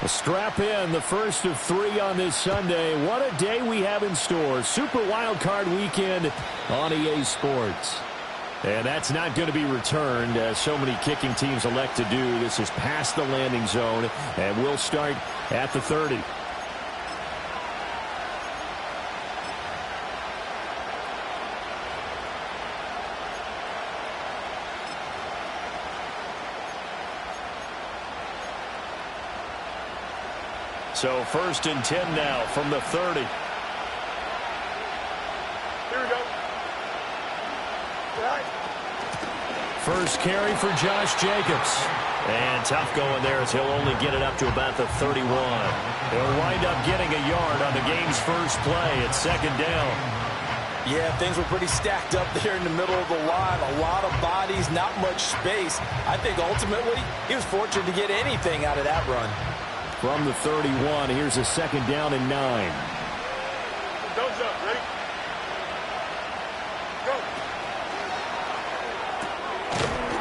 Strap in the first of 3 on this Sunday. What a day we have in store. Super Wild Card Weekend on EA Sports. And that's not going to be returned, as so many kicking teams elect to do. This is past the landing zone, and we'll start at the 30. So 1st and 10 now from the 30. Here we go. Right. First carry for Josh Jacobs. And tough going there, as he'll only get it up to about the 31. He'll wind up getting a yard on the game's first play at 2nd down. Yeah, things were pretty stacked up there in the middle of the line. A lot of bodies, not much space. I think ultimately he was fortunate to get anything out of that run. From the 31, here's a 2nd down and 9. Don't jump, ready? Go.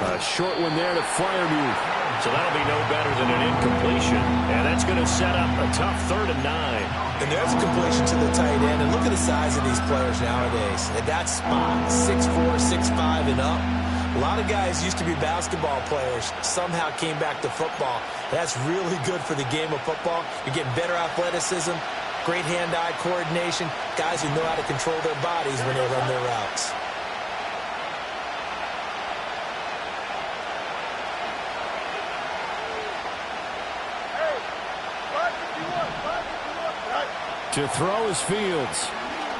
A short one there to Freiermuth. So that'll be no better than an incompletion. And that's going to set up a tough 3rd and 9. And there's a completion to the tight end. And look at the size of these players nowadays. At that spot, 6'4", 6'5", and up. A lot of guys used to be basketball players, somehow came back to football. That's really good for the game of football. You're getting better athleticism, great hand-eye coordination, guys who know how to control their bodies when they run their routes. To throw is Fields.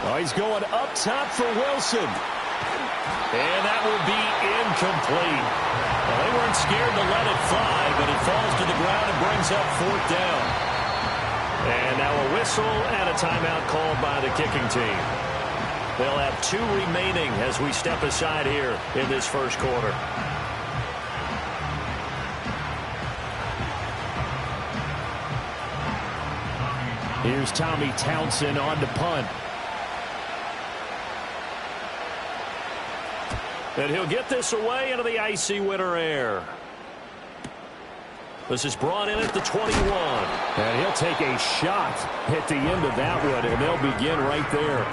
Oh, he's going up top for Wilson. And that will be incomplete. Well, they weren't scared to let it fly, but it falls to the ground and brings up 4th down. And now a whistle and a timeout called by the kicking team. They'll have 2 remaining as we step aside here in this first quarter. Here's Tommy Townsend on to punt. And he'll get this away into the icy winter air. This is brought in at the 21. And he'll take a shot at the end of that one, and they'll begin right there.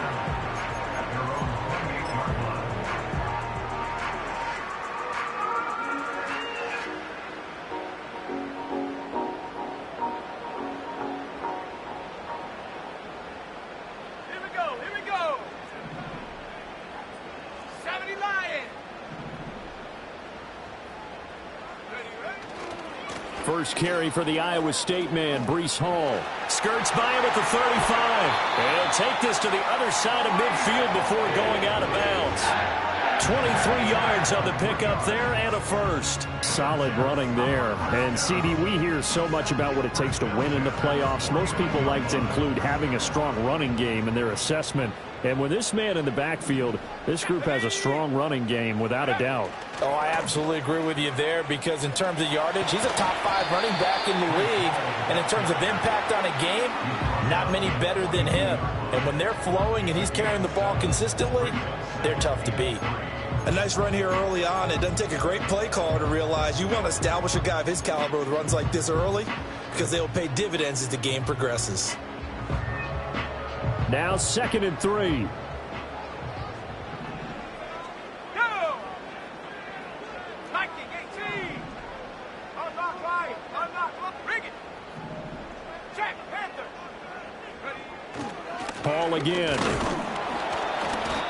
First carry for the Iowa State man, Breece Hall. Skirts by him at the 35. And he'll take this to the other side of midfield before going out of bounds. 23 yards on the pickup there and a first. Solid running there. And, CD, we hear so much about what it takes to win in the playoffs. Most people like to include having a strong running game in their assessment. And with this man in the backfield, this group has a strong running game without a doubt. Oh, I absolutely agree with you there, because in terms of yardage, he's a top 5 running back in the league. And in terms of impact on a game, not many better than him. And when they're flowing and he's carrying the ball consistently, they're tough to beat. A nice run here early on. It doesn't take a great play caller to realize you want to establish a guy of his caliber with runs like this early, because they'll pay dividends as the game progresses. Now 2nd and 3. Go! Viking 18. Unlock right. Unlock left. Bring it. Check. Panther. Ready. Ball again.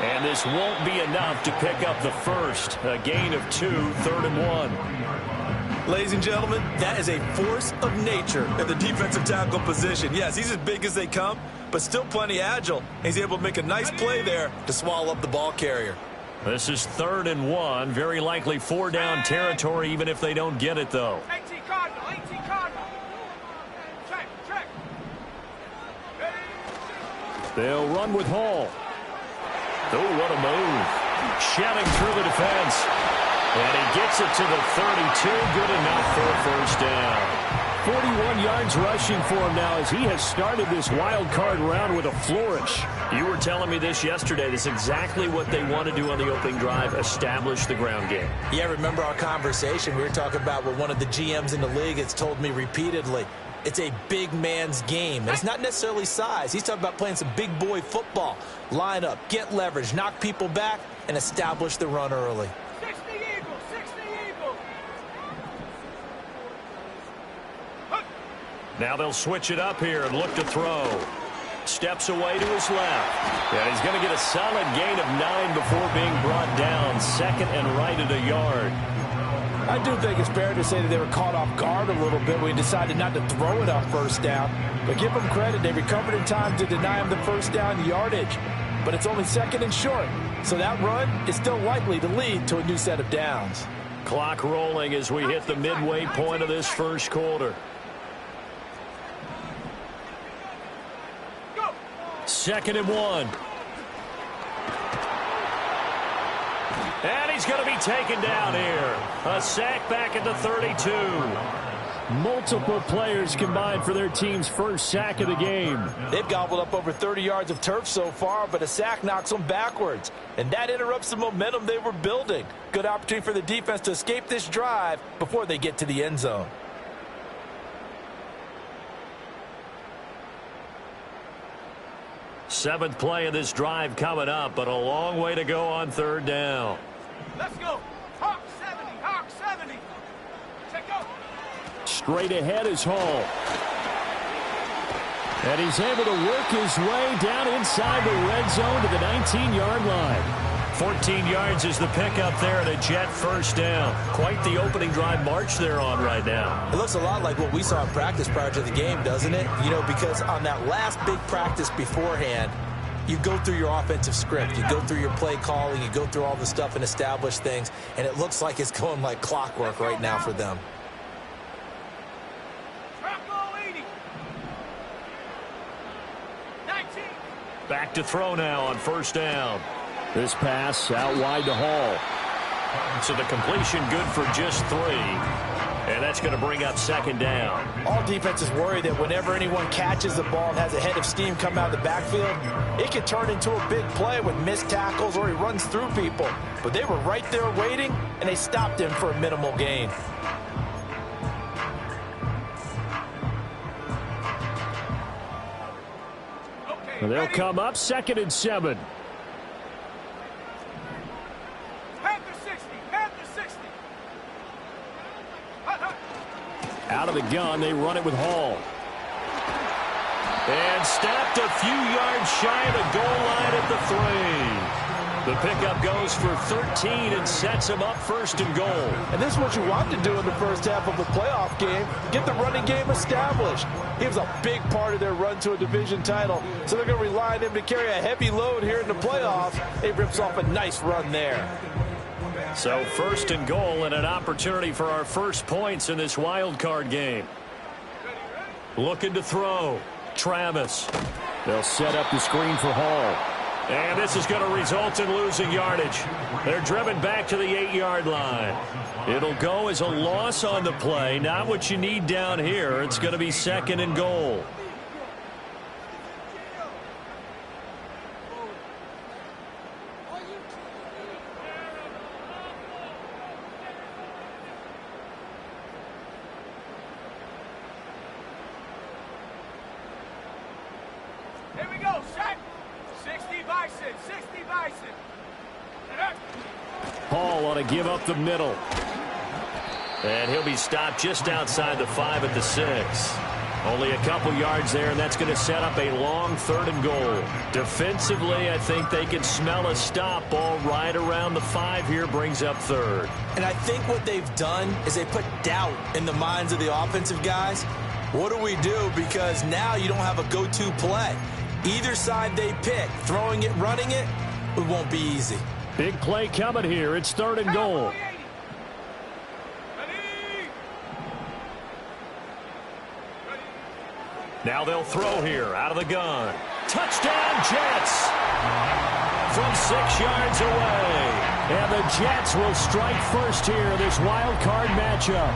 And this won't be enough to pick up the first. A gain of 2, 3rd and 1. Ladies and gentlemen, that is a force of nature at the defensive tackle position. Yes, he's as big as they come, but still plenty agile. He's able to make a nice play there to swallow up the ball carrier. This is 3rd and 1. Very likely 4-down territory, even if they don't get it, though. 18 Cardinal. 18 Cardinal. Check. Check. Ready. They'll run with Hall. Oh, what a move. Shouting through the defense. And he gets it to the 32. Good enough for a first down. 41 yards rushing for him now as he has started this wild card round with a flourish. You were telling me this yesterday. This is exactly what they want to do on the opening drive, establish the ground game. Yeah, remember our conversation? We were talking about what one of the GMs in the league has told me repeatedly. It's a big man's game. And it's not necessarily size. He's talking about playing some big boy football. Line up, get leverage, knock people back, and establish the run early. 60 Eagles, 60 Eagles. Now they'll switch it up here and look to throw. Steps away to his left. And he's going to get a solid gain of 9 before being brought down. Second and right at a yard. I do think it's fair to say that they were caught off guard a little bit when he decided not to throw it on first down. But give them credit. They recovered in time to deny him the first down yardage. But it's only second and short. So that run is still likely to lead to a new set of downs. Clock rolling as we hit the midway point of this first quarter. Second and 1. And he's going to be taken down here. A sack back at the 32. Multiple players combined for their team's first sack of the game. They've gobbled up over 30 yards of turf so far, but a sack knocks them backwards. And that interrupts the momentum they were building. Good opportunity for the defense to escape this drive before they get to the end zone. Seventh play of this drive coming up, but a long way to go on third down. Let's go. Hawk 70, Hawk 70. Check out. Straight ahead is Hall. And he's able to work his way down inside the red zone to the 19-yard line. 14 yards is the pickup there and a Jet first down. Quite the opening drive march they're on right now. It looks a lot like what we saw in practice prior to the game, doesn't it? You know, because on that last big practice beforehand, you go through your offensive script. You go through your play calling. You go through all the stuff and establish things. And it looks like it's going like clockwork right now for them. Back to throw now on first down. This pass out wide to Hall. So the completion good for just 3. And that's going to bring up second down. All defenses worry that whenever anyone catches the ball and has a head of steam come out of the backfield, it can turn into a big play with missed tackles or he runs through people. But they were right there waiting, and they stopped him for a minimal gain. They'll come up second and 7. Out of the gun, they run it with Hall. And stopped a few yards shy of the goal line at the 3. The pickup goes for 13 and sets him up first and goal. And this is what you want to do in the first half of a playoff game. Get the running game established. He was a big part of their run to a division title. So they're going to rely on him to carry a heavy load here in the playoffs. He rips off a nice run there. So first and goal and an opportunity for our first points in this wild card game. Looking to throw. Travis. They'll set up the screen for Hall. And this is going to result in losing yardage. They're driven back to the 8-yard line. It'll go as a loss on the play. Not what you need down here. It's going to be second and goal. Here we go, set. 60 Bison, 60 Bison. Hall ought to give up the middle. And he'll be stopped just outside the 5 at the 6. Only a couple yards there, and that's going to set up a long third and goal. Defensively, I think they can smell a stop ball right around the 5 here, brings up third. And I think what they've done is they put doubt in the minds of the offensive guys. What do we do? Because now you don't have a go-to play. Either side they pick, throwing it, running it, it won't be easy. Big play coming here. It's third and goal. Now they'll throw here out of the gun. Touchdown, Jets! From 6 yards away. And the Jets will strike first here, this wild card matchup.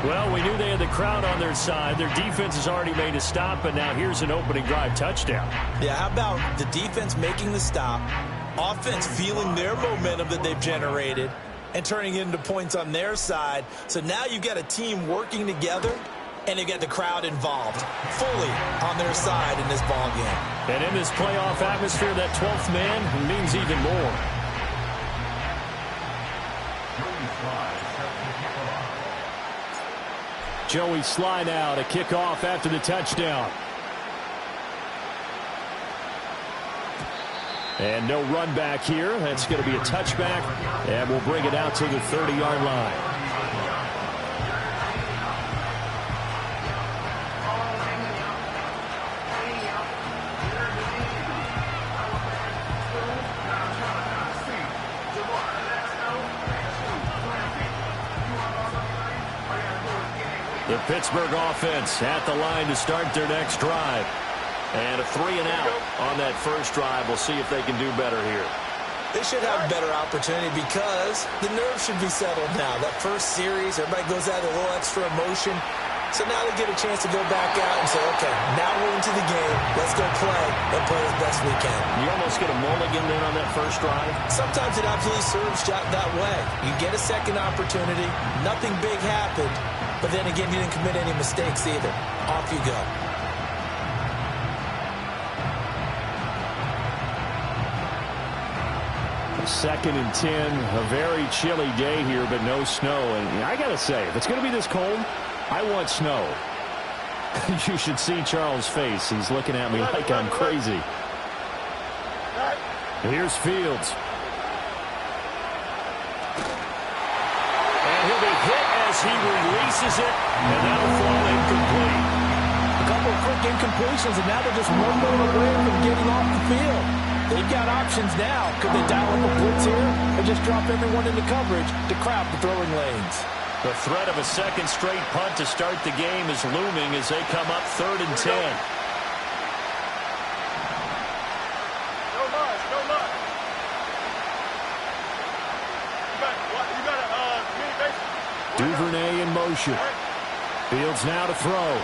Well, we knew they had the crowd on their side. Their defense has already made a stop, but now here's an opening drive touchdown. Yeah, how about the defense making the stop, offense feeling their momentum that they've generated, and turning it into points on their side. So now you've got a team working together, and they've got the crowd involved fully on their side in this ball game. And in this playoff atmosphere, that 12th man means even more. Joey Sly now to kick off after the touchdown. And no run back here. That's going to be a touchback, and we'll bring it out to the 30-yard line. The Pittsburgh offense at the line to start their next drive. And a 3-and-out on that first drive. We'll see if they can do better here. They should have a better opportunity because the nerves should be settled now. That first series, everybody goes out with a little extra emotion. So now they get a chance to go back out and say, okay, now we're into the game. Let's go play and play as best we can. You almost get a mulligan then on that first drive. Sometimes it absolutely serves that way. You get a second opportunity. Nothing big happened. But then again, you didn't commit any mistakes either. Off you go. Second and 10, a very chilly day here, but no snow. And I got to say, if it's going to be this cold, I want snow. You should see Charles' face. He's looking at me like I'm crazy. Here's Fields. And he'll be hit as he releases it, and that'll fall incomplete. A couple of quick incompletions, and now they're just one move away from getting off the field. They've got options now. Could they dial up a blitz here or just drop everyone into coverage to crowd the throwing lanes? The threat of a second straight punt to start the game is looming as they come up 3rd and 10. No mud. You got a mini base. Duvernay in motion. Fields now to throw.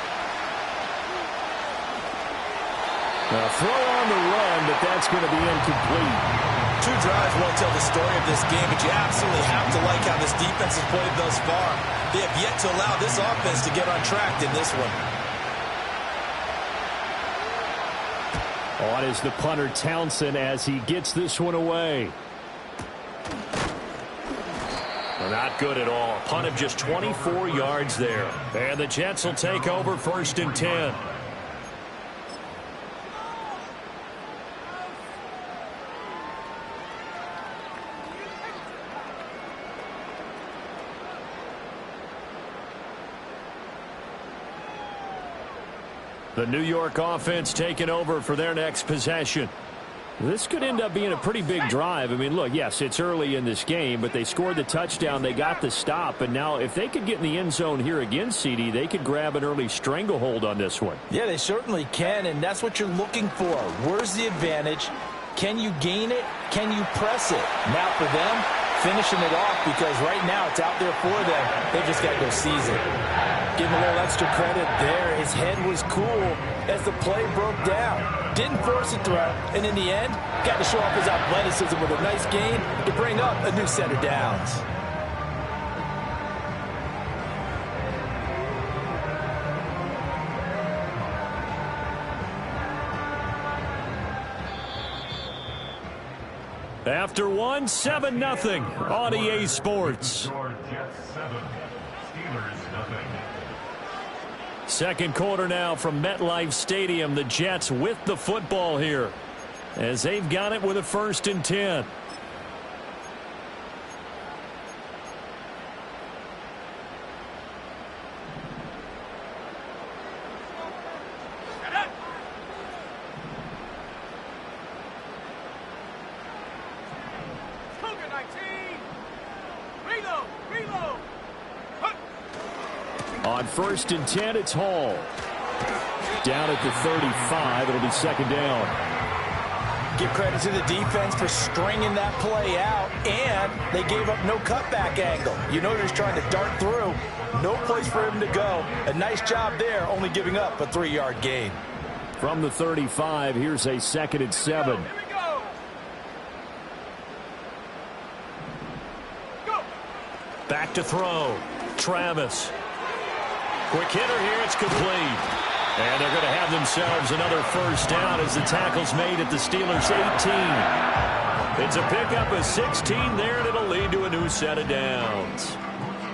A throw on the run, but that's going to be incomplete. 2 drives won't tell the story of this game, but you absolutely have to like how this defense has played thus far. They have yet to allow this offense to get on track in this one. On is the punter Townsend as he gets this one away. Not good at all. Punt of just 24 yards there. And the Jets will take over 1st and 10. The New York offense taking over for their next possession. This could end up being a pretty big drive. I mean, look, yes, it's early in this game, but they scored the touchdown. They got the stop. And now if they could get in the end zone here again, CD, they could grab an early stranglehold on this one. Yeah, they certainly can, and that's what you're looking for. Where's the advantage? Can you gain it? Can you press it? Now for them, finishing it off because right now it's out there for them. They just got to go seize it. Give him a little extra credit there. His head was cool as the play broke down. Didn't force a throw, and in the end, got to show off his athleticism with a nice gain to bring up a new set of downs. After one, 7-0 on EA Sports. Second quarter now from MetLife Stadium. The Jets with the football here as they've got it with a 1st and 10. On 1st and 10, it's Hall. Down at the 35, it'll be 2nd down. Give credit to the defense for stringing that play out, and they gave up no cutback angle. You know he's trying to dart through. No place for him to go. A nice job there, only giving up a 3-yard gain. From the 35, here's a 2nd and 7. Here we go. Go. Back to throw. Travis. Quick hitter here. It's complete. And they're going to have themselves another first down as the tackle's made at the Steelers' 18. It's a pickup of 16 there, and it'll lead to a new set of downs.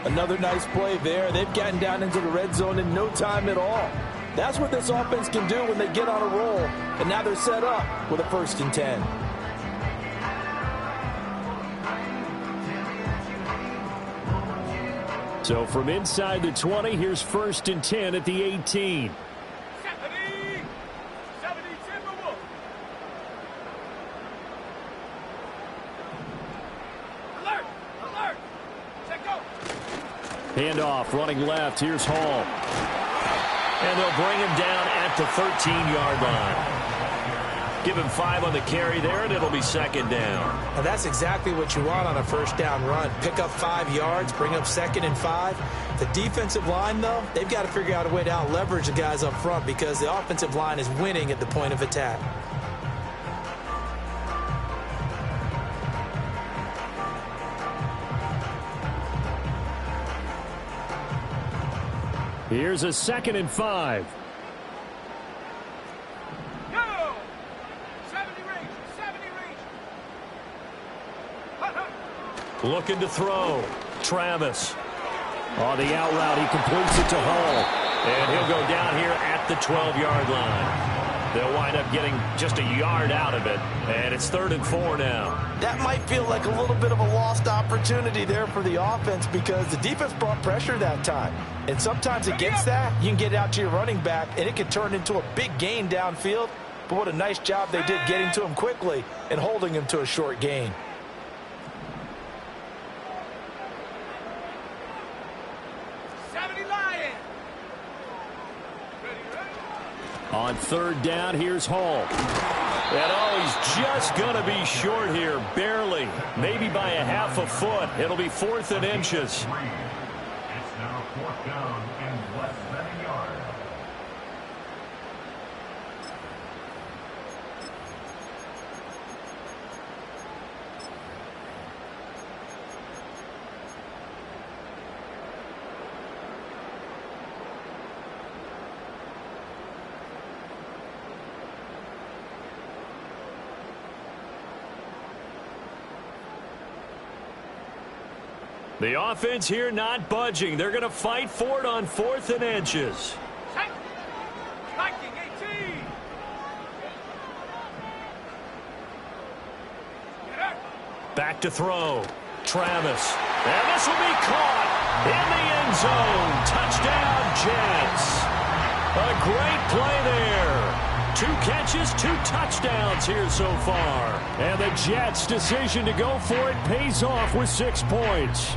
Another nice play there. They've gotten down into the red zone in no time at all. That's what this offense can do when they get on a roll. And now they're set up with a 1st and 10. So from inside the 20, here's 1st and 10 at the 18. 70 Timberwolves. Alert! Alert! Check go! Handoff, running left. Here's Hall. And they'll bring him down at the 13-yard line. Give him 5 on the carry there, and it'll be 2nd down. Now that's exactly what you want on a 1st down run. Pick up 5 yards, bring up 2nd and 5. The defensive line, though, they've got to figure out a way to out-leverage the guys up front because the offensive line is winning at the point of attack. Here's a 2nd and 5. Go! 70 range! 70 range! Looking to throw. Travis. On the out route, he completes it to Hall. And he'll go down here at the 12-yard line. They'll wind up getting just a yard out of it. And it's 3rd and 4 now. That might feel like a little bit of a lost opportunity there for the offense because the defense brought pressure that time. And sometimes against that, you can get it out to your running back, and it can turn into a big gain downfield. But what a nice job they did getting to him quickly and holding him to a short gain. On 3rd down, here's Hall. And he's just going to be short here, barely. Maybe by a half a foot. It'll be 4th and inches. It's now 4th down and less than a yard. The offense here not budging. They're going to fight for it on 4th and inches. Striking 18. Back to throw. Travis. And this will be caught in the end zone. Touchdown, Jets. A great play there. 2 catches, 2 touchdowns here so far. And the Jets' decision to go for it pays off with 6 points.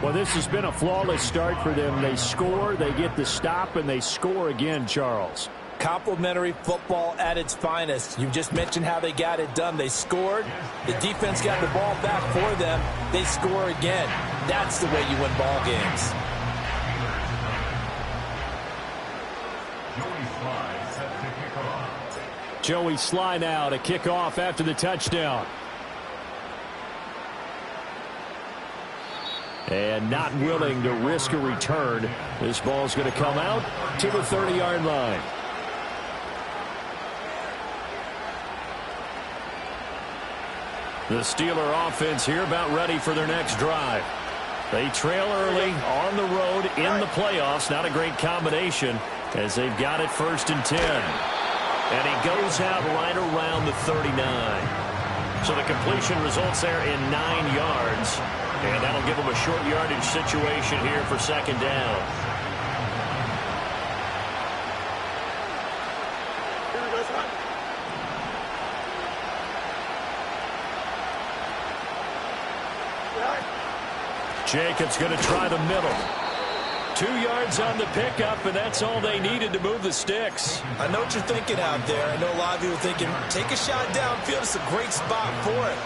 Well, this has been a flawless start for them. They score, they get the stop, and they score again, Charles. Complimentary football at its finest. You just mentioned how they got it done. They scored. The defense got the ball back for them. They score again. That's the way you win ball games. Joey Sly now to kick off after the touchdown. And not willing to risk a return. This ball's going to come out to the 30-yard line. The Steeler offense here about ready for their next drive. They trail early on the road in the playoffs. Not a great combination as they've got it 1st and 10. And he goes out right around the 39. So the completion results there in 9 yards. And that'll give them a short yardage situation here for 2nd down. Jacobs going to try the middle. 2 yards on the pickup, and that's all they needed to move the sticks. I know what you're thinking out there. I know a lot of you are thinking, take a shot downfield. It's a great spot for it.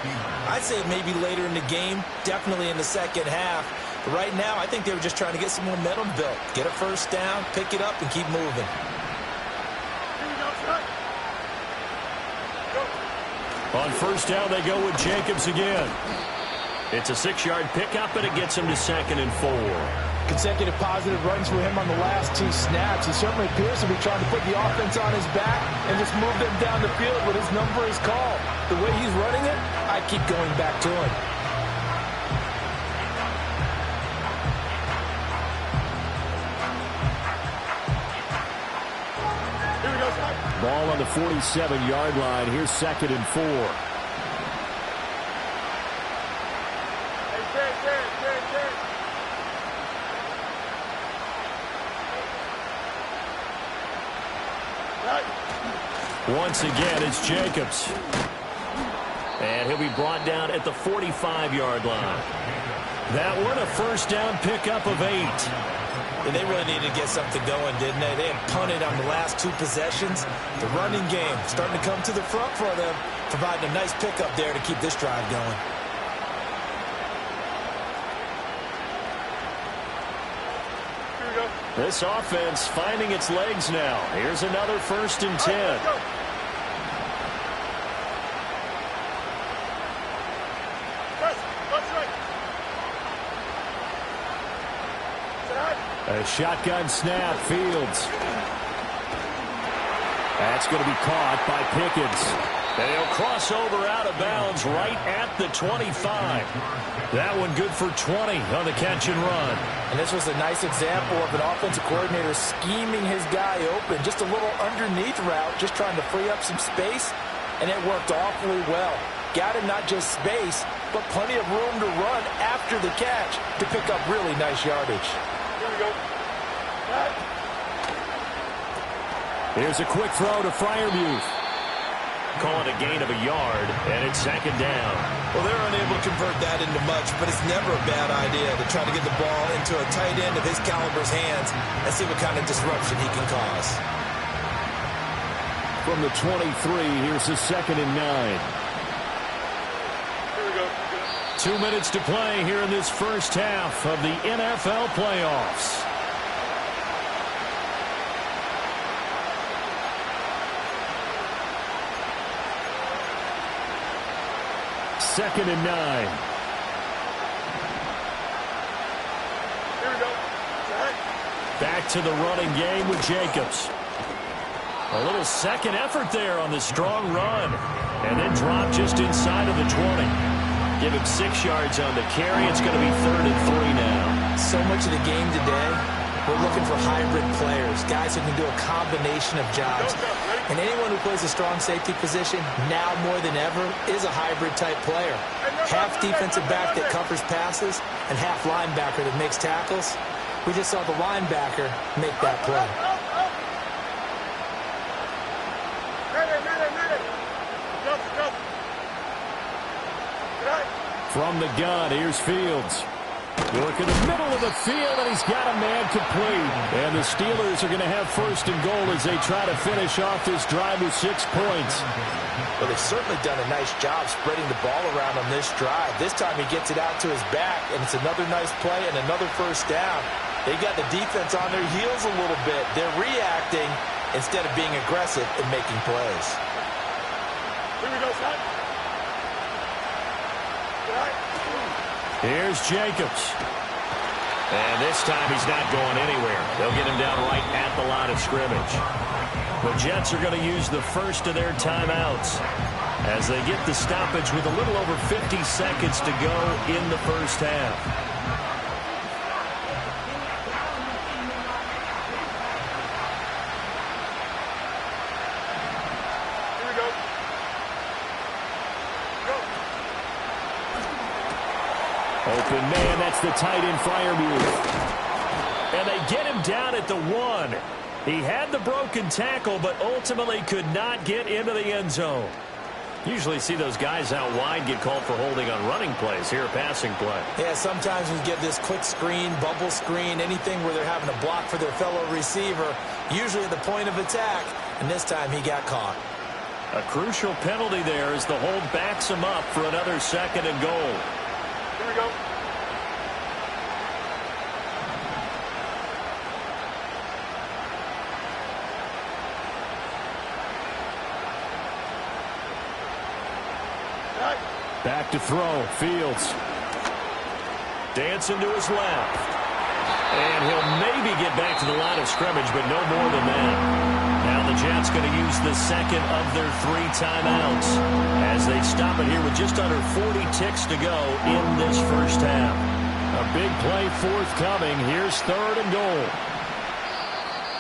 I'd say maybe later in the game, definitely in the second half. But right now, I think they were just trying to get some momentum built. Get a first down, pick it up, and keep moving. On first down, they go with Jacobs again. It's a 6-yard pickup, and it gets him to 2nd and 4. Consecutive positive runs for him on the last 2 snaps. He certainly appears to be trying to put the offense on his back and just move them down the field when his number is called. The way he's running it, I keep going back to him. Ball on the 47-yard line. Here's 2nd and 4. Once again, it's Jacobs. And he'll be brought down at the 45-yard line. That one, a first down pickup of 8. And they really needed to get something going, didn't they? They had punted on the last 2 possessions. The running game starting to come to the front for them, providing a nice pickup there to keep this drive going. This offense finding its legs now. Here's another 1st and 10. A shotgun snap, Fields. That's going to be caught by Pickens. And he'll cross over out of bounds right at the 25. That one good for 20 on the catch and run. And this was a nice example of an offensive coordinator scheming his guy open. Just a little underneath route, just trying to free up some space. And it worked awfully well. Got him not just space, but plenty of room to run after the catch to pick up really nice yardage. Here's a quick throw to Freiermuth. Call it a gain of a yard, and it's 2nd down. Well, they're unable to convert that into much, but it's never a bad idea to try to get the ball into a tight end of his caliber's hands and see what kind of disruption he can cause. From the 23, here's the 2nd and 9. 2 minutes to play here in this first half of the NFL playoffs. Second and 9. Back to the running game with Jacobs. A little second effort there on the strong run. And then drop just inside of the 20. Give him 6 yards on the carry. It's going to be 3rd and 3 now. So much of the game today, we're looking for hybrid players, guys who can do a combination of jobs. And anyone who plays a strong safety position, now more than ever, is a hybrid-type player. Half defensive back that covers passes and half linebacker that makes tackles. We just saw the linebacker make that play. From the gun, here's Fields. Look in the middle of the field, and he's got a man complete. And the Steelers are going to have 1st and goal as they try to finish off this drive with 6 points. Well, they've certainly done a nice job spreading the ball around on this drive. This time he gets it out to his back, and it's another nice play and another 1st down. They got the defense on their heels a little bit. They're reacting instead of being aggressive and making plays. Here we go, son. Here's Jacobs. And this time he's not going anywhere. They'll get him down right at the line of scrimmage. The Jets are going to use the first of their timeouts as they get the stoppage with a little over 50 seconds to go in the first half. Open man, that's the tight end Freiermuth. And they get him down at the 1. He had the broken tackle, but ultimately could not get into the end zone. Usually see those guys out wide get called for holding on running plays. Here, a passing play. Yeah, sometimes we get this quick screen, bubble screen, anything where they're having to block for their fellow receiver, usually at the point of attack, and this time he got caught. A crucial penalty there as the hold backs him up for another 2nd and goal. Here we go. Back to throw. Fields. Dancing to his left. And he'll maybe get back to the line of scrimmage, but no more than that. Now the Jets going to use the 2nd of their 3 timeouts as they stop it here with just under 40 ticks to go in this first half. A big play forthcoming. Here's 3rd and goal.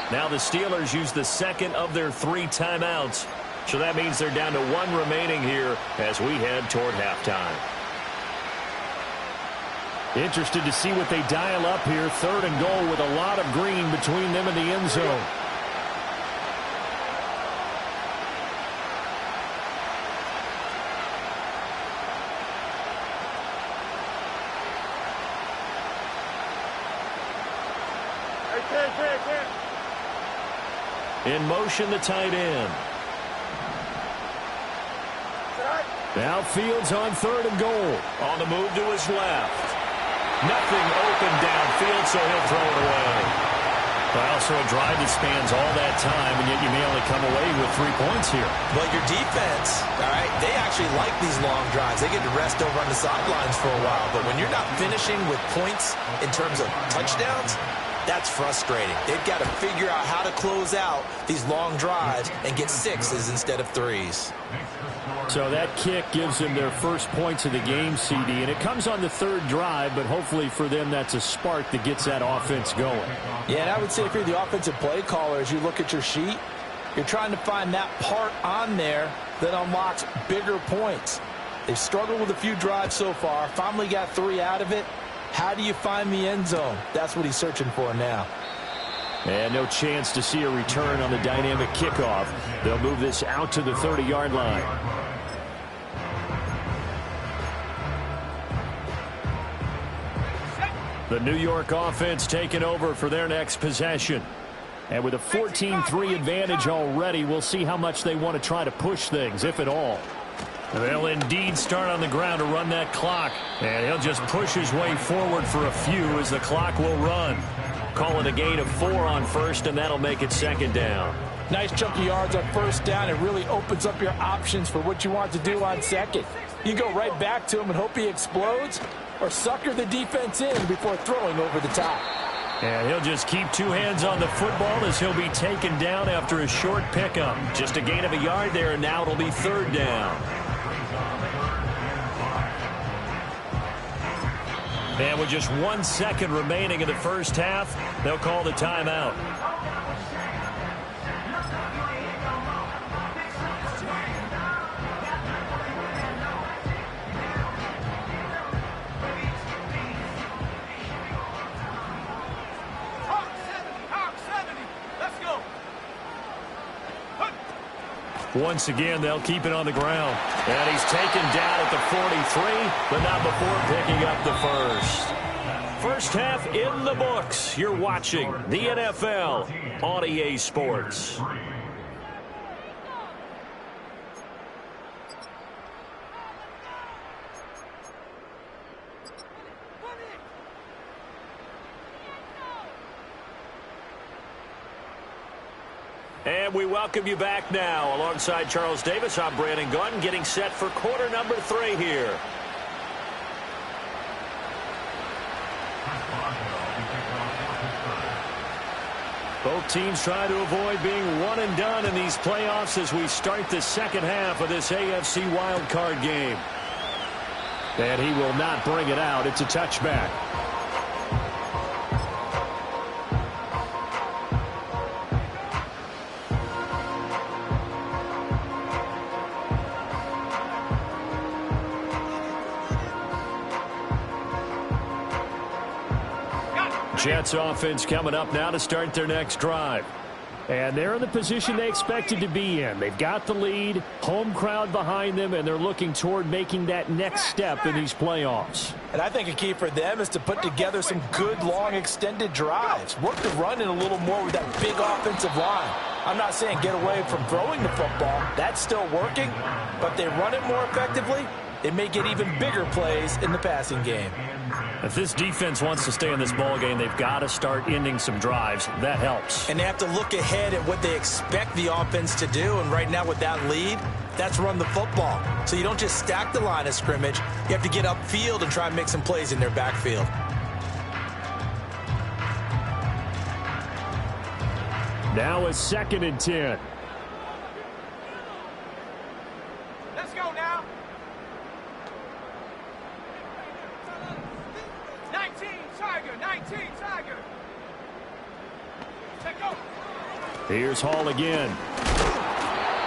Now the Steelers use the 2nd of their 3 timeouts. So that means they're down to 1 remaining here as we head toward halftime. Interested to see what they dial up here. 3rd and goal with a lot of green between them and the end zone. In motion, the tight end. Now Fields on 3rd and goal. On the move to his left. Nothing open downfield, so he'll throw it away. Well, so a drive that spans all that time, and yet you may only come away with 3 points here. But your defense, all right, they actually like these long drives. They get to rest over on the sidelines for a while. But when you're not finishing with points in terms of touchdowns, that's frustrating. They've got to figure out how to close out these long drives and get 6s instead of 3s. So that kick gives them their first points of the game, CD, and it comes on the 3rd drive, but hopefully for them that's a spark that gets that offense going. Yeah, and I would say if you're the offensive play caller, as you look at your sheet, you're trying to find that part on there that unlocks bigger points. They've struggled with a few drives so far, finally got 3 out of it. How do you find the end zone? That's what he's searching for now. And no chance to see a return on the dynamic kickoff. They'll move this out to the 30-yard line. The New York offense taking over for their next possession. And with a 14-3 advantage already, we'll see how much they want to try to push things, if at all. They'll indeed start on the ground to run that clock. And he'll just push his way forward for a few as the clock will run. Call it a gain of 4 on 1st, and that'll make it 2nd down. Nice chunky yards on 1st down. It really opens up your options for what you want to do on 2nd. You go right back to him and hope he explodes, or sucker the defense in before throwing over the top. And he'll just keep 2 hands on the football as he'll be taken down after a short pickup. Just a gain of a yard there, and now it'll be 3rd down. And with just 1 second remaining in the first half, they'll call the timeout. Once again, they'll keep it on the ground. And he's taken down at the 43, but not before picking up the first. First half in the books. You're watching the NFL on EA Sports. And we welcome you back now. Alongside Charles Davis, I'm Brandon Gunn, getting set for quarter number 3 here. Both teams try to avoid being one and done in these playoffs as we start the second half of this AFC wildcard game. And he will not bring it out. It's a touchback. Jets offense coming up now to start their next drive. And they're in the position they expected to be in. They've got the lead, home crowd behind them, and they're looking toward making that next step in these playoffs. And I think a key for them is to put together some good, long, extended drives. Work the run in a little more with that big offensive line. I'm not saying get away from throwing the football. That's still working. But they run it more effectively, it may get even bigger plays in the passing game. If this defense wants to stay in this ball game, they've got to start ending some drives. That helps. And they have to look ahead at what they expect the offense to do. And right now with that lead, that's run the football. So you don't just stack the line of scrimmage. You have to get upfield and try and make some plays in their backfield. Now a 2nd and 10. Let's go now. 19, Tiger. 19, Tiger. Take go. Here's Hall again.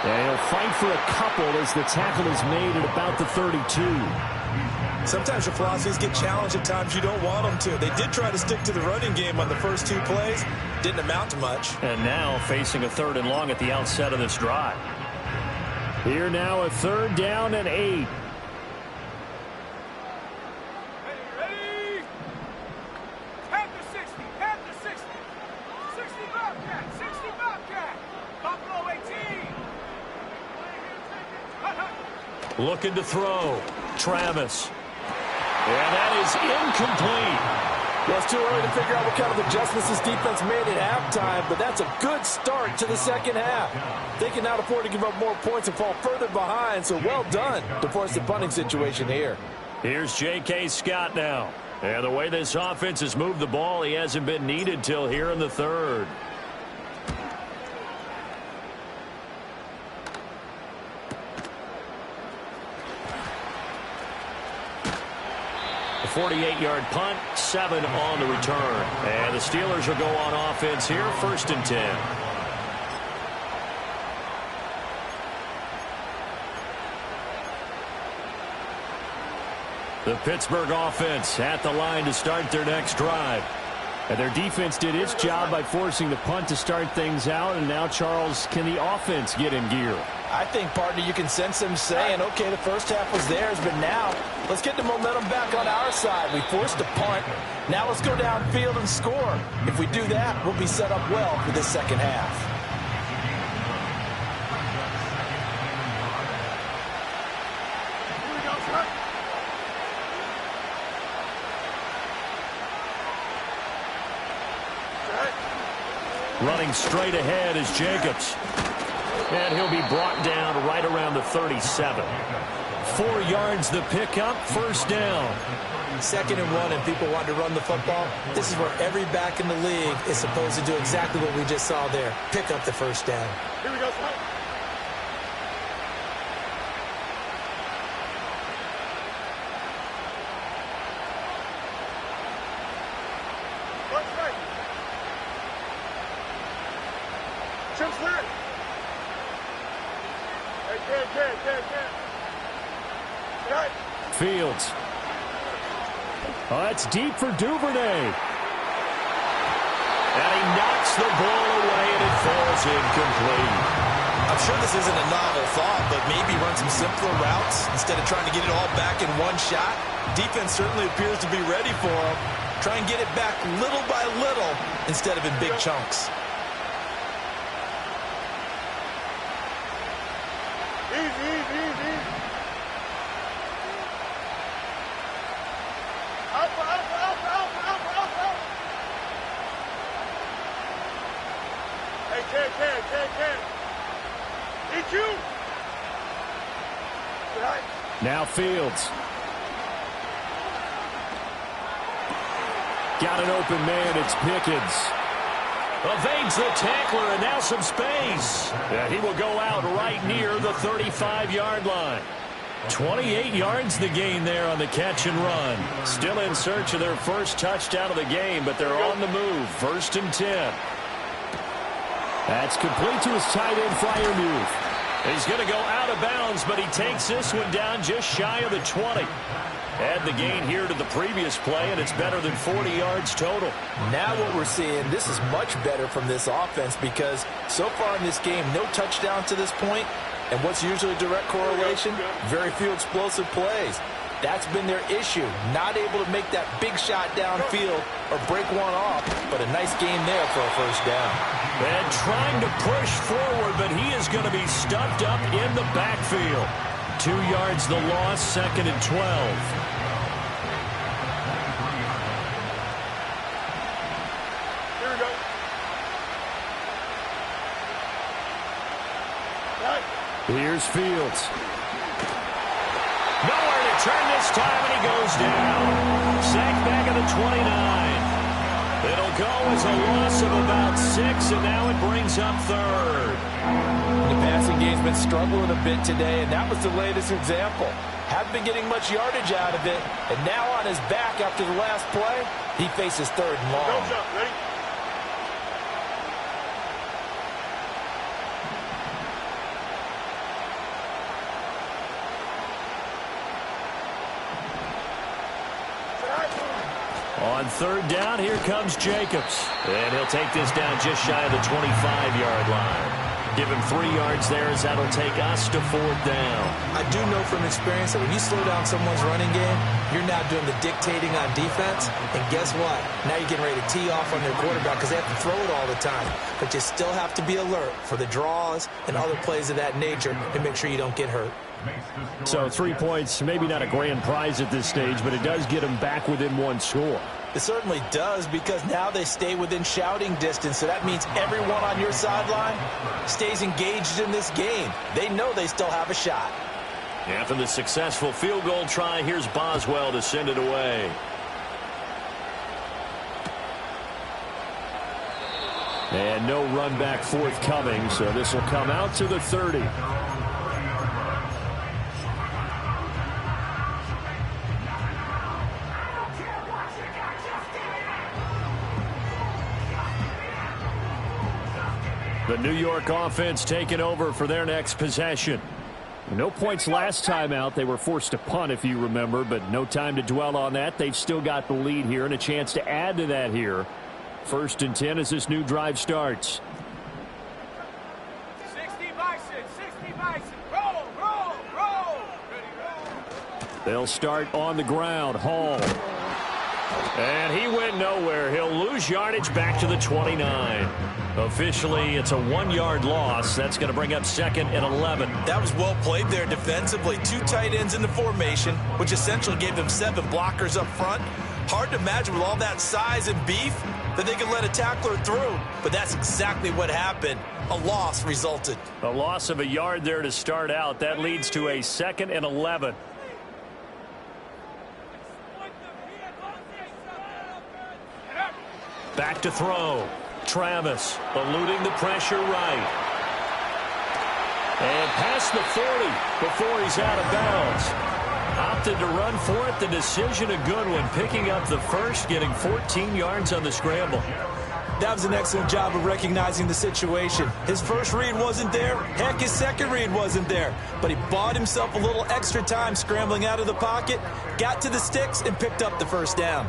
And he'll fight for a couple as the tackle is made at about the 32. Sometimes your philosophies get challenged at times you don't want them to. They did try to stick to the running game on the first 2 plays. Didn't amount to much. And now facing a 3rd and long at the outset of this drive. Here now a 3rd down and 8. Ready? Panther 60, Panther 60. 60 Bobcat, 60 Bobcat. Buffalo 18. Looking to throw. Travis. And that is incomplete. Well, it's too early to figure out what kind of adjustments this defense made at halftime, but that's a good start to the second half. They cannot afford to give up more points and fall further behind, so well done to force the punting situation here. Here's J.K. Scott now. And the way this offense has moved the ball, he hasn't been needed till here in the 3rd. A 48-yard punt, 7 on the return. And the Steelers will go on offense here, 1st and 10. The Pittsburgh offense at the line to start their next drive. And their defense did its job by forcing the punt to start things out. And now, Charles, can the offense get in gear? I think, partner, you can sense them saying, okay, the first half was theirs, but now let's get the momentum back on our side. We forced a punt. Now let's go downfield and score. If we do that, we'll be set up well for this second half. Running straight ahead is Jacobs. And he'll be brought down right around the 37. 4 yards the pickup, 1st down. 2nd and 1 and people want to run the football. This is where every back in the league is supposed to do exactly what we just saw there. Pick up the 1st down. Here we go, son. What's right? Chip's lit. Fields. Oh, that's deep for Duvernay. And he knocks the ball away, and it falls incomplete. I'm sure this isn't a novel thought, but maybe run some simpler routes instead of trying to get it all back in one shot. Defense certainly appears to be ready for him. Try and get it back little by little instead of in big chunks. Easy. Alpha. Hey, Ken. EQ. Right. Now Fields. Got an open man, it's Pickens. Evades the tackler, and now some space. And he will go out right near the 35-yard line. 28 yards the gain there on the catch and run. Still in search of their first touchdown of the game, but they're on the move. 1st and 10. That's complete to his tight end flyer move. He's going to go out of bounds, but he takes this one down just shy of the 20. Add the gain here to the previous play, and it's better than 40 yards total. Now what we're seeing, this is much better from this offense because so far in this game, no touchdown to this point. And what's usually a direct correlation? Very few explosive plays. That's been their issue. Not able to make that big shot downfield or break one off, but a nice game there for a first down. And trying to push forward, but he is going to be stuffed up in the backfield. 2 yards the loss, 2nd and 12. Here we go. Right. Here's Fields. Nowhere to turn this time, and he goes down. Sacked back at the 29. It'll go as a loss of about 6, and now it brings up 3rd. The passing game's been struggling a bit today, and that was the latest example. Haven't been getting much yardage out of it, and now on his back after the last play, he faces 3rd and long. Goes up. Ready? On 3rd down, here comes Jacobs. And he'll take this down just shy of the 25-yard line. Give him 3 yards there as that'll take us to 4th down. I do know from experience that when you slow down someone's running game, you're now doing the dictating on defense. And guess what? Now you're getting ready to tee off on their quarterback because they have to throw it all the time. But you still have to be alert for the draws and other plays of that nature and make sure you don't get hurt. So 3 points, maybe not a grand prize at this stage, but it does get them back within 1 score. It certainly does because now they stay within shouting distance, so that means everyone on your sideline stays engaged in this game. They know they still have a shot. After the successful field goal try, here's Boswell to send it away. And no run back forthcoming, so this will come out to the 30. The New York offense taking over for their next possession. No points last time out. They were forced to punt, if you remember, but no time to dwell on that. They've still got the lead here and a chance to add to that here. 1st and 10 as this new drive starts. 60 Bison, 60 Bison. Roll, roll, roll. Ready, roll. They'll start on the ground. Hall. And he went nowhere. He'll lose yardage back to the 29. Officially, it's a 1-yard loss. That's going to bring up 2nd and 11. That was well played there defensively. 2 tight ends in the formation, which essentially gave them 7 blockers up front. Hard to imagine with all that size and beef that they could let a tackler through. But that's exactly what happened. A loss resulted. A loss of a yard there to start out. That leads to a 2nd and 11. Back to throw. Travis eluding the pressure right. And past the 40 before he's out of bounds. Opted to run for it. The decision a good one. Picking up the first, getting 14 yards on the scramble. That was an excellent job of recognizing the situation. His first read wasn't there. Heck, his second read wasn't there. But he bought himself a little extra time scrambling out of the pocket, got to the sticks, and picked up the first down.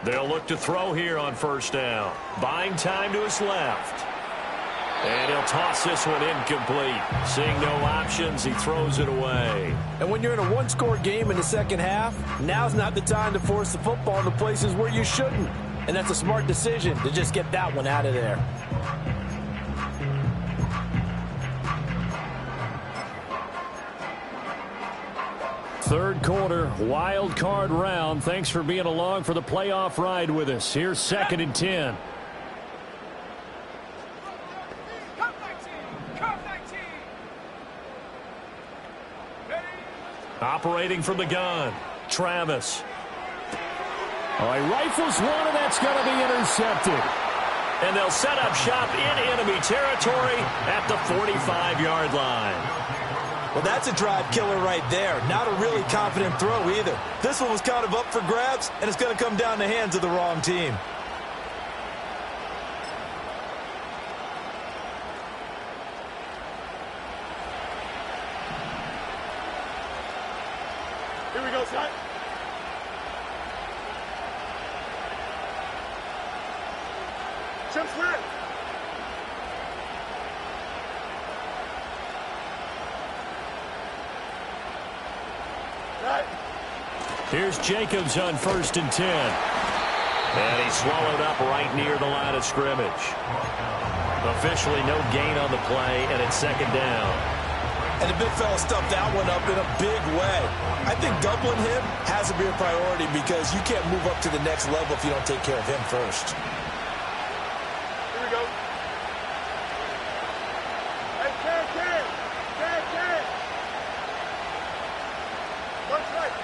They'll look to throw here on 1st down. Buying time to his left. And he'll toss this one incomplete. Seeing no options, he throws it away. And when you're in a 1-score game in the second half, now's not the time to force the football into places where you shouldn't. And that's a smart decision to just get that one out of there. Third quarter, wild card round. Thanks for being along for the playoff ride with us. Here's 2nd and 10. Come 19, come 19. Ready. Operating from the gun, Travis. All right, rifles one, and that's going to be intercepted. And they'll set up shop in enemy territory at the 45-yard line. Well, that's a drive killer right there. Not a really confident throw either. This one was kind of up for grabs, and it's going to come down the hands of the wrong team. Here we go, son. Chip Smith. Here's Jacobs on 1st and 10. And he's swallowed up right near the line of scrimmage. Officially no gain on the play, and it's 2nd down. And the big fella stuffed that one up in a big way. I think doubling him has to be a priority because you can't move up to the next level if you don't take care of him first. Here we go. Hey, Ken. One strike.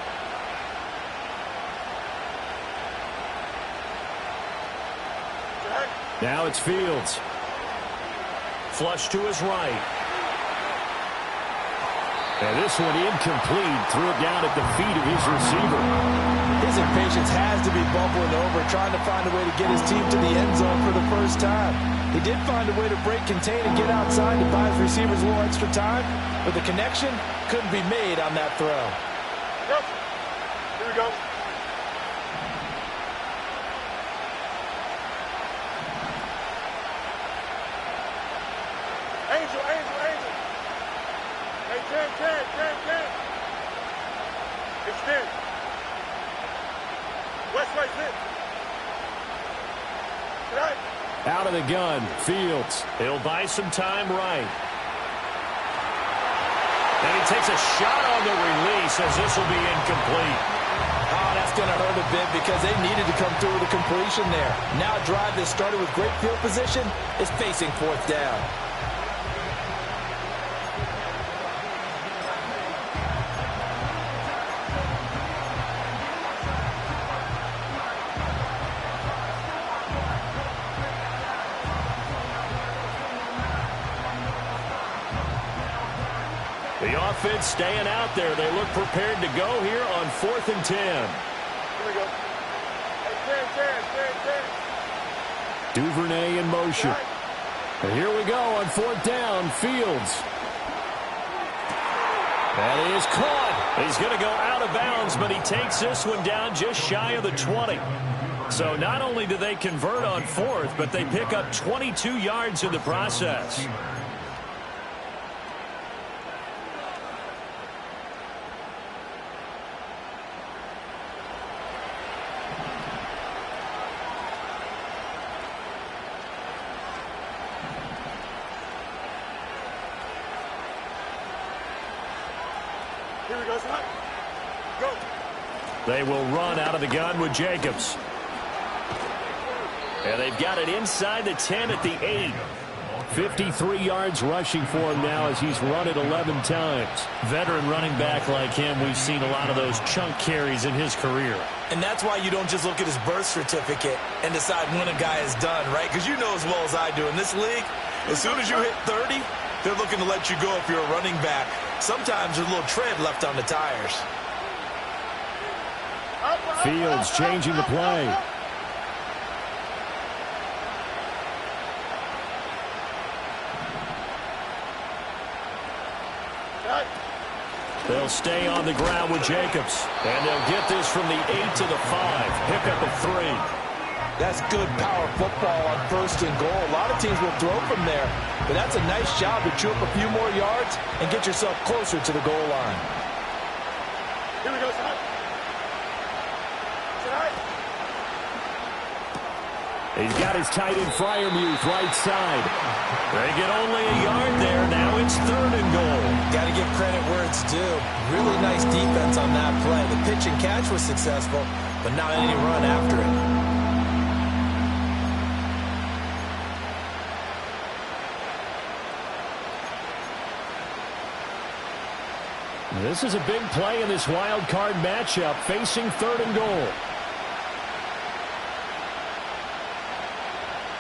Now it's Fields. Flush to his right. And this one incomplete. Threw it down at the feet of his receiver. His impatience has to be bubbling over, trying to find a way to get his team to the end zone for the first time. He did find a way to break, contain, and get outside to buy his receivers a little extra time, but the connection couldn't be made on that throw. Yep. Here we go. Angel. Hey, Ken. Extend. West right flip. Right. Out of the gun, Fields. He'll buy some time right. And he takes a shot on the release as this will be incomplete. Oh, that's going to hurt a bit because they needed to come through with a completion there. Now a drive that started with great field position is facing 4th down. The offense staying out there. They look prepared to go here on 4th and 10. Here we go. Hey, 10. Duvernay in motion. Right. And here we go on 4th down. Fields. That is caught. He's going to go out of bounds, but he takes this one down just shy of the 20. So not only do they convert on 4th, but they pick up 22 yards in the process. Here we go, son. Go. They will run out of the gun with Jacobs. And they've got it inside the 10 at the 8. 53 yards rushing for him now as he's run it 11 times. Veteran running back like him, we've seen a lot of those chunk carries in his career. And that's why you don't just look at his birth certificate and decide when a guy is done, right? Because you know as well as I do, in this league, as soon as you hit 30, they're looking to let you go if you're a running back. Sometimes there's a little tread left on the tires. Fields changing the play. They'll stay on the ground with Jacobs. And they'll get this from the 8 to the 5. Pickup of 3. That's good power football on 1st and goal. A lot of teams will throw from there, but that's a nice job to chew up a few more yards and get yourself closer to the goal line. Here we go, son. He's got his tight end Freiermuth right side. They get only a yard there. Now it's 3rd and goal. Got to give credit where it's due. Really nice defense on that play. The pitch and catch was successful, but not any run after it. This is a big play in this wild card matchup, facing 3rd and goal.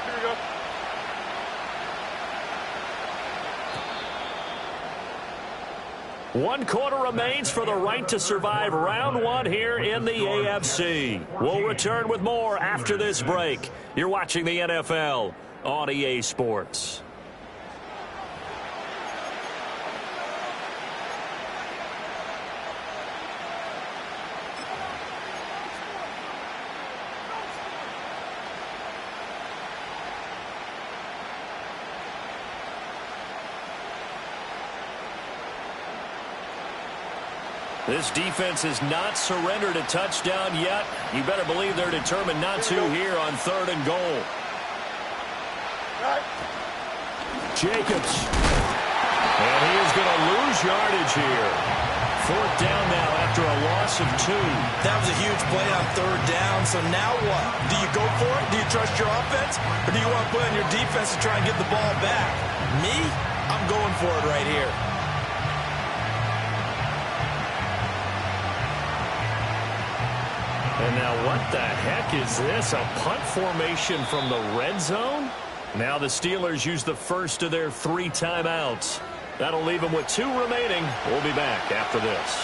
Here we go. 1 quarter remains for the right to survive round 1 here in the AFC. We'll return with more after this break. You're watching the NFL on EA Sports. This defense has not surrendered a touchdown yet. You better believe they're determined not to here on 3rd and goal. Jacobs. And he is going to lose yardage here. 4th down now after a loss of 2. That was a huge play on 3rd down. So now what? Do you go for it? Do you trust your offense? Or do you want to play on your defense to try and get the ball back? Me? I'm going for it right here. And now what the heck is this? A punt formation from the red zone? Now the Steelers use the first of their 3 timeouts. That'll leave them with 2 remaining. We'll be back after this.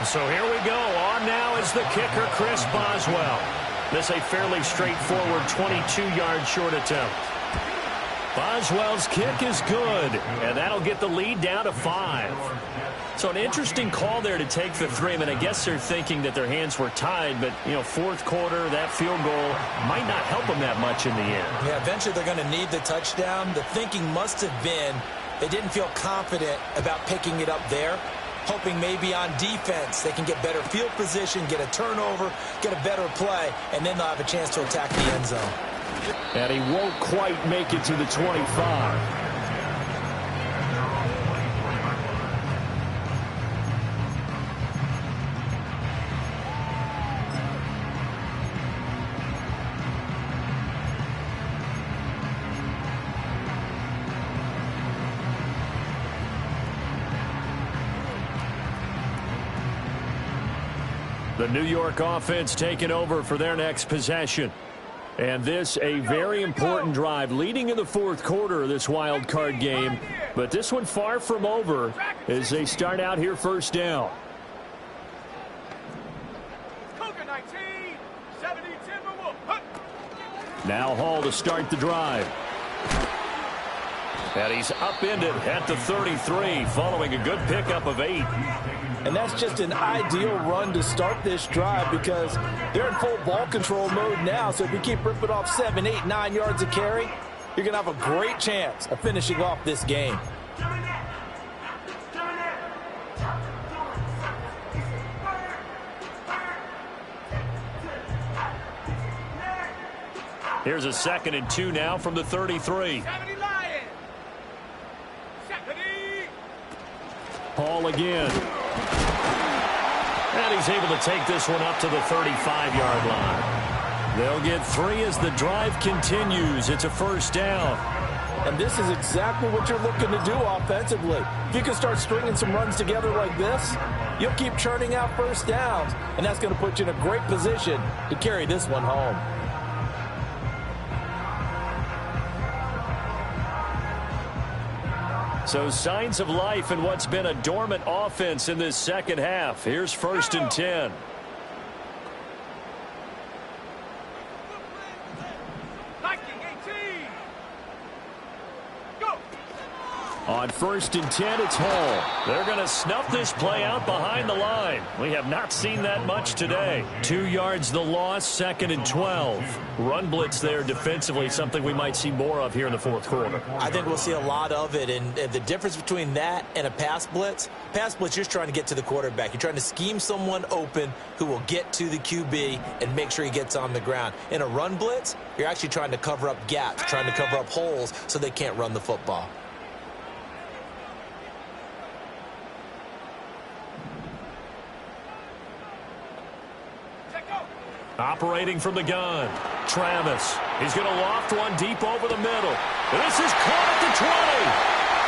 So here we go. On now is the kicker, Chris Boswell. This a fairly straightforward 22-yard short attempt. Boswell's kick is good, and that'll get the lead down to 5. So an interesting call there to take the 3. I mean, I guess they're thinking that their hands were tied, but, 4th quarter, that field goal might not help them that much in the end. Yeah, eventually they're going to need the touchdown. The thinking must have been they didn't feel confident about picking it up there, hoping maybe on defense they can get better field position, get a turnover, get a better play, and then they'll have a chance to attack the end zone. And he won't quite make it to the 25. The New York offense taking over for their next possession. And this a very important drive leading in the 4th quarter of this wild card game. But this one far from over as they start out here 1st down. Now Hall to start the drive. And he's upended at the 33 following a good pickup of 8. And that's just an ideal run to start this drive because they're in full ball control mode now. So if you keep ripping off 7, 8, 9 yards of carry, you're going to have a great chance of finishing off this game. Here's a 2nd and 2 now from the 33. Hall again. And he's able to take this one up to the 35-yard line. They'll get 3 as the drive continues. It's a 1st down. And this is exactly what you're looking to do offensively. If you can start stringing some runs together like this, you'll keep churning out 1st downs, and that's going to put you in a great position to carry this one home. So signs of life in what's been a dormant offense in this 2nd half. Here's 1st and 10. On 1st and 10, it's Hall. They're going to snuff this play out behind the line. We have not seen that much today. 2 yards the loss, 2nd and 12. Run blitz there defensively, something we might see more of here in the 4th quarter. I think we'll see a lot of it, and the difference between that and a pass blitz, you're just trying to get to the quarterback. You're trying to scheme someone open who will get to the QB and make sure he gets on the ground. In a run blitz, you're actually trying to cover up gaps, trying to cover up holes so they can't run the football. Operating from the gun, Travis. He's going to loft one deep over the middle. This is caught at the 20.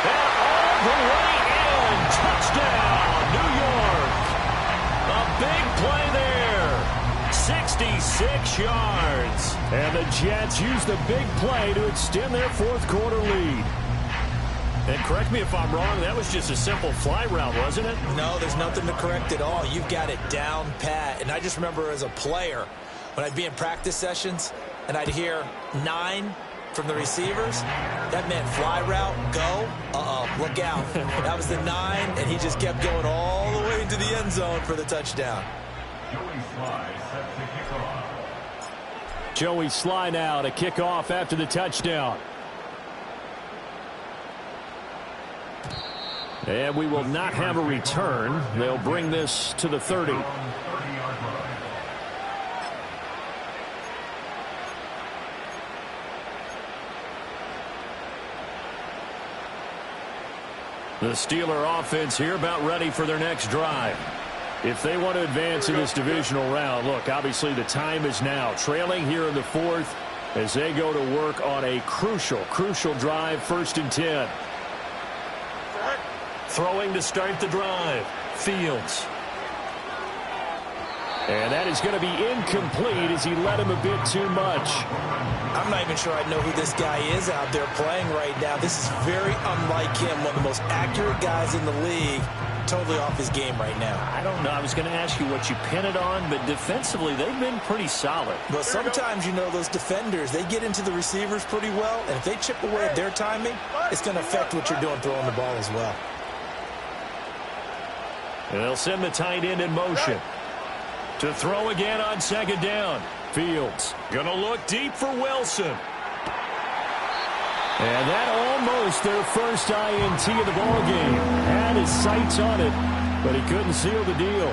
And all the way in. Touchdown, New York. A big play there. 6 yards. And the Jets use the big play to extend their fourth quarter lead. And correct me if I'm wrong, that was just a simple fly route, wasn't it? No, there's nothing to correct at all. You've got it down pat. And I just remember as a player, when I'd be in practice sessions and I'd hear 9 from the receivers, that meant fly route, go, look out. That was the 9, and he just kept going all the way into the end zone for the touchdown. Joey Sly now to kick off after the touchdown. And we will not have a return. They'll bring this to the 30. The Steeler offense here about ready for their next drive. If they want to advance in this divisional round, look, obviously the time is now. Trailing here in the fourth as they go to work on a crucial drive, 1st and 10. Throwing to start the drive. Fields. And that is going to be incomplete as he led him a bit too much. I'm not even sure I know who this guy is out there playing right now. This is very unlike him, one of the most accurate guys in the league. Totally off his game right now. I don't know. I was going to ask you what you pin it on, but defensively they've been pretty solid. But sometimes, you know, those defenders, they get into the receivers pretty well, and if they chip away at their timing, it's going to affect what you're doing throwing the ball as well. And they'll send the tight end in motion. To throw again on 2nd down. Fields going to look deep for Wilson. And that almost their first INT of the ballgame. Had his sights on it, but he couldn't seal the deal.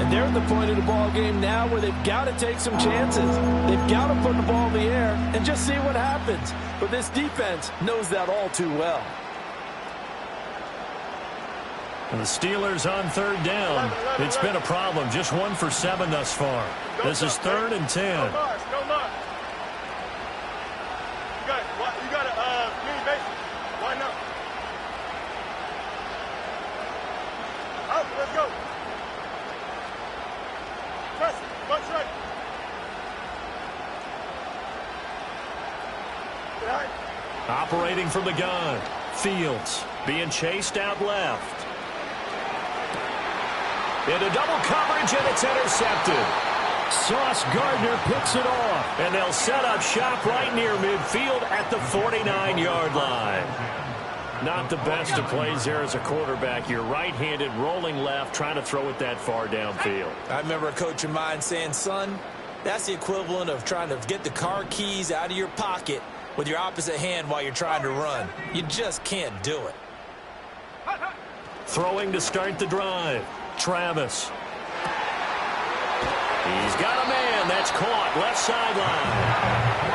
And they're at the point of the ballgame now where they've got to take some chances. They've got to put the ball in the air and just see what happens. But this defense knows that all too well. And the Steelers on 3rd down. It's been a problem. Just 1 for 7 thus far. This is 3rd and 10. No mark. You got a clean bases. Why not? Out, let's go. Press it. Bunch right. Behind. Operating from the gun. Fields being chased out left. Into double coverage, and it's intercepted. Sauce Gardner picks it off, and they'll set up shop right near midfield at the 49-yard line. Not the best of plays there as a quarterback. You're right-handed, rolling left, trying to throw it that far downfield. I remember a coach of mine saying, son, that's the equivalent of trying to get the car keys out of your pocket with your opposite hand while you're trying to run. You just can't do it. Throwing to start the drive. Travis. He's got a man. That's caught. Left sideline.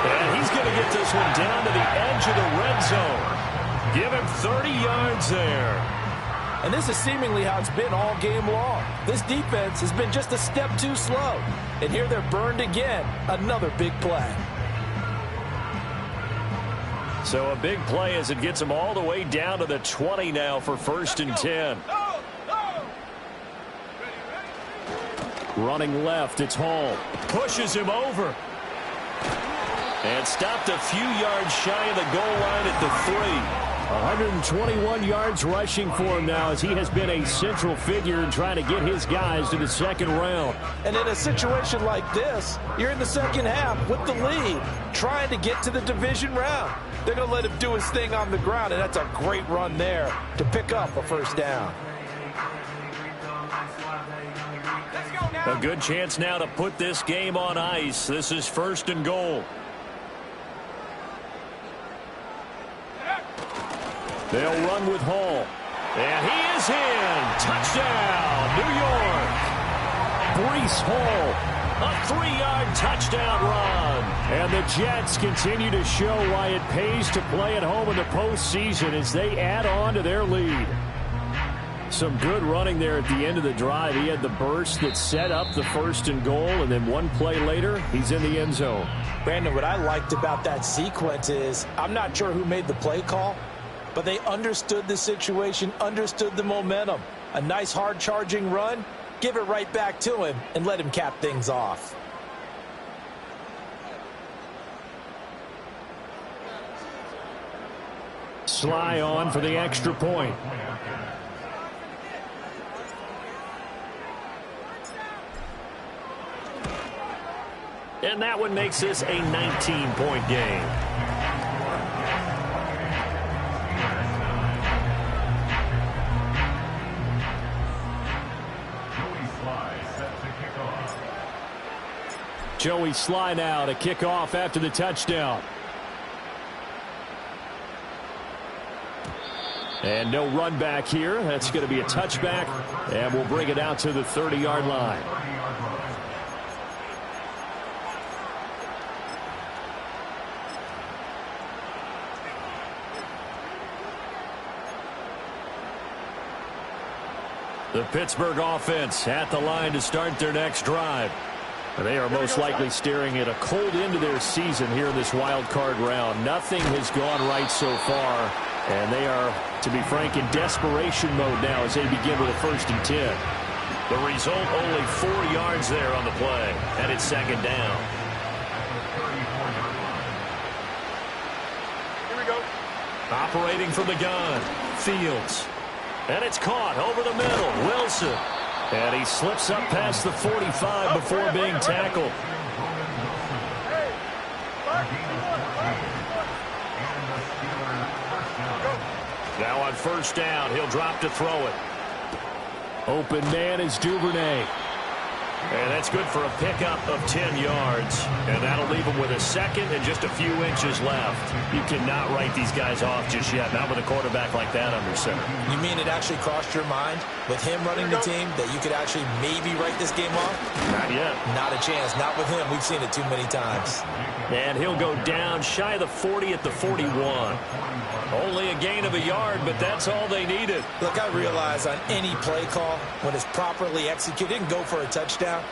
And he's going to get this one down to the edge of the red zone. Give him 30 yards there. And this is seemingly how it's been all game long. This defense has been just a step too slow. And here they're burned again. Another big play. So a big play as it gets them all the way down to the 20 now for 1st and 10. Running left, it's Hall. Pushes him over. And stopped a few yards shy of the goal line at the 3. 121 yards rushing for him now as he has been a central figure in trying to get his guys to the 2nd round. And in a situation like this, you're in the 2nd half with the lead, trying to get to the division round. They're going to let him do his thing on the ground, and that's a great run there to pick up a 1st down. A good chance now to put this game on ice. This is 1st and goal. They'll run with Hall. And he is in. Touchdown, New York. Breece Hall, a 3-yard touchdown run. And the Jets continue to show why it pays to play at home in the postseason as they add on to their lead. Some good running there at the end of the drive. He had the burst that set up the 1st and goal, and then one play later, he's in the end zone. Brandon, what I liked about that sequence is I'm not sure who made the play call, but they understood the situation, understood the momentum. A nice hard-charging run, give it right back to him and let him cap things off. Sly on for the extra point. And that one makes this a 19-point game. Joey Sly now to kick off after the touchdown. And no run back here. That's going to be a touchback, and we'll bring it out to the 30-yard line. The Pittsburgh offense at the line to start their next drive. They are most likely staring at a cold end to their season here in this wild card round. Nothing has gone right so far, and they are, to be frank, in desperation mode now as they begin with a 1st and 10. The result, only 4 yards there on the play, and it's 2nd down. Here we go. Operating from the gun, Fields. And it's caught over the middle, Wilson. And he slips up past the 45 before being tackled. Now on 1st down, he'll drop to throw it. Open man is Duvernay. And that's good for a pickup of 10 yards. And that'll leave him with a 2nd and just a few inches left. You cannot write these guys off just yet, not with a quarterback like that under center. You mean it actually crossed your mind with him running the team that you could actually maybe write this game off? Not yet. Not a chance. Not with him. We've seen it too many times. And he'll go down shy of the 40 at the 41. Only a gain of a yard, but that's all they needed. Look, I realize on any play call, when it's properly executed, it can go for a touchdown.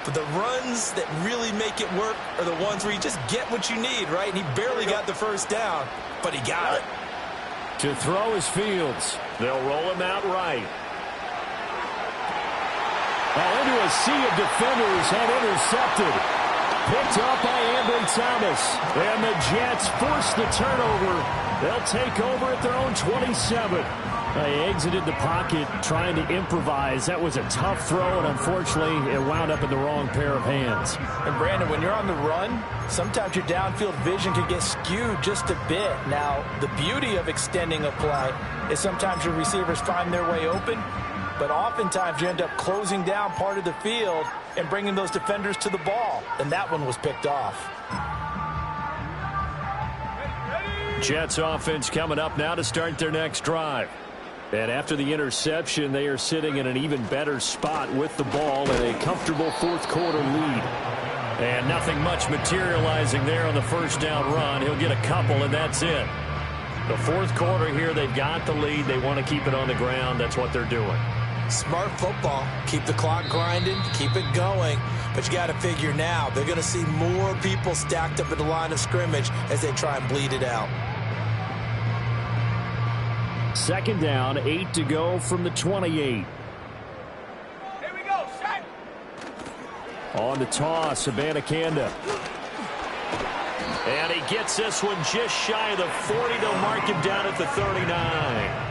But the runs that really make it work are the ones where you just get what you need, right? And he barely got the 1st down, but he got it. To throw is Fields. They'll roll him out right. Into a sea of defenders and intercepted. Picked up by Ambry Thomas. And the Jets force the turnover. They'll take over at their own 27. They exited the pocket trying to improvise. That was a tough throw, and unfortunately, it wound up in the wrong pair of hands. And Brandon, when you're on the run, sometimes your downfield vision can get skewed just a bit. Now, the beauty of extending a play is sometimes your receivers find their way open, but oftentimes you end up closing down part of the field and bringing those defenders to the ball, and that one was picked off. Jets offense coming up now to start their next drive. And after the interception, they are sitting in an even better spot with the ball in a comfortable 4th quarter lead. And nothing much materializing there on the 1st down run. He'll get a couple, and that's it. The 4th quarter here, they've got the lead. They want to keep it on the ground. That's what they're doing. Smart football. Keep the clock grinding. Keep it going. But you got to figure now, they're going to see more people stacked up at the line of scrimmage as they try and bleed it out. 2nd down, 8 to go from the 28. Here we go, set. On the toss, Abanikanda. And he gets this one just shy of the 40. They'll mark him down at the 39.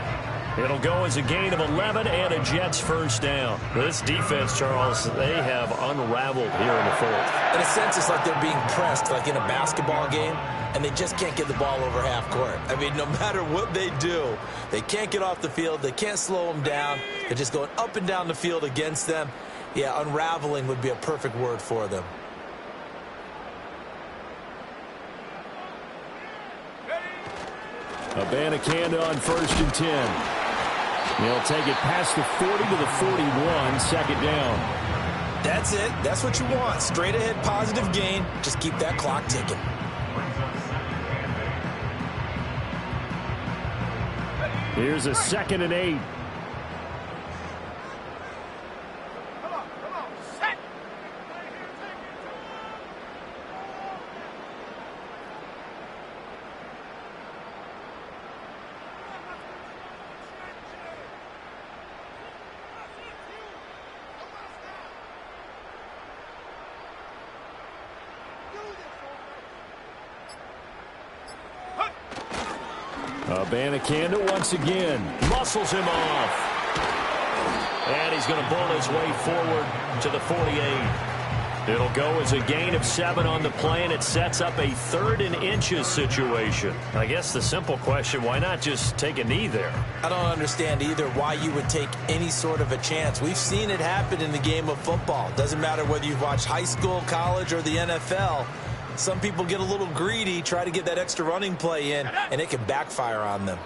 It'll go as a gain of 11 and a Jets 1st down. This defense, Charles, they have unraveled here in the 4th. In a sense, it's like they're being pressed, like in a basketball game, and they just can't get the ball over half court. I mean, no matter what they do, they can't get off the field. They can't slow them down. They're just going up and down the field against them. Yeah, unraveling would be a perfect word for them. Abanikanda on 1st and 10. He'll take it past the 40 to the 41, 2nd down. That's it. That's what you want. Straight ahead positive gain. Just keep that clock ticking. Here's a 2nd and 8. Come on, set. Abanikanda once again muscles him off. And he's going to bull his way forward to the 48. It'll go as a gain of 7 on the play, and it sets up a 3rd and inches situation. I guess the simple question, why not just take a knee there? I don't understand either why you would take any sort of a chance. We've seen it happen in the game of football. Doesn't matter whether you've watched high school, college, or the NFL. Some people get a little greedy, try to get that extra running play in, and it can backfire on them.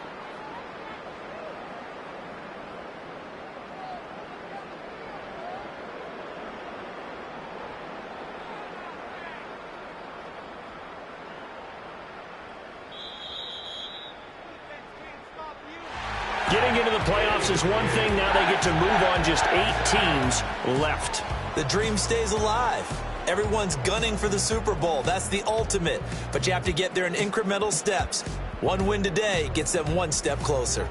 Getting into the playoffs is one thing. Now they get to move on. Just 8 teams left. The dream stays alive. Everyone's gunning for the Super Bowl. That's the ultimate. But you have to get there in incremental steps. One win today gets them one step closer.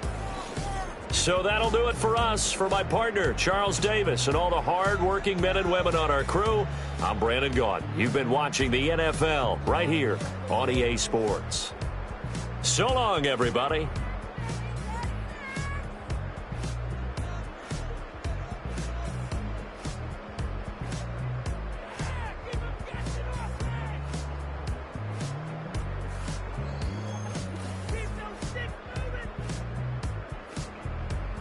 So that'll do it for us. For my partner, Charles Davis, and all the hard-working men and women on our crew, I'm Brandon Gaudin. You've been watching the NFL right here on EA Sports. So long, everybody.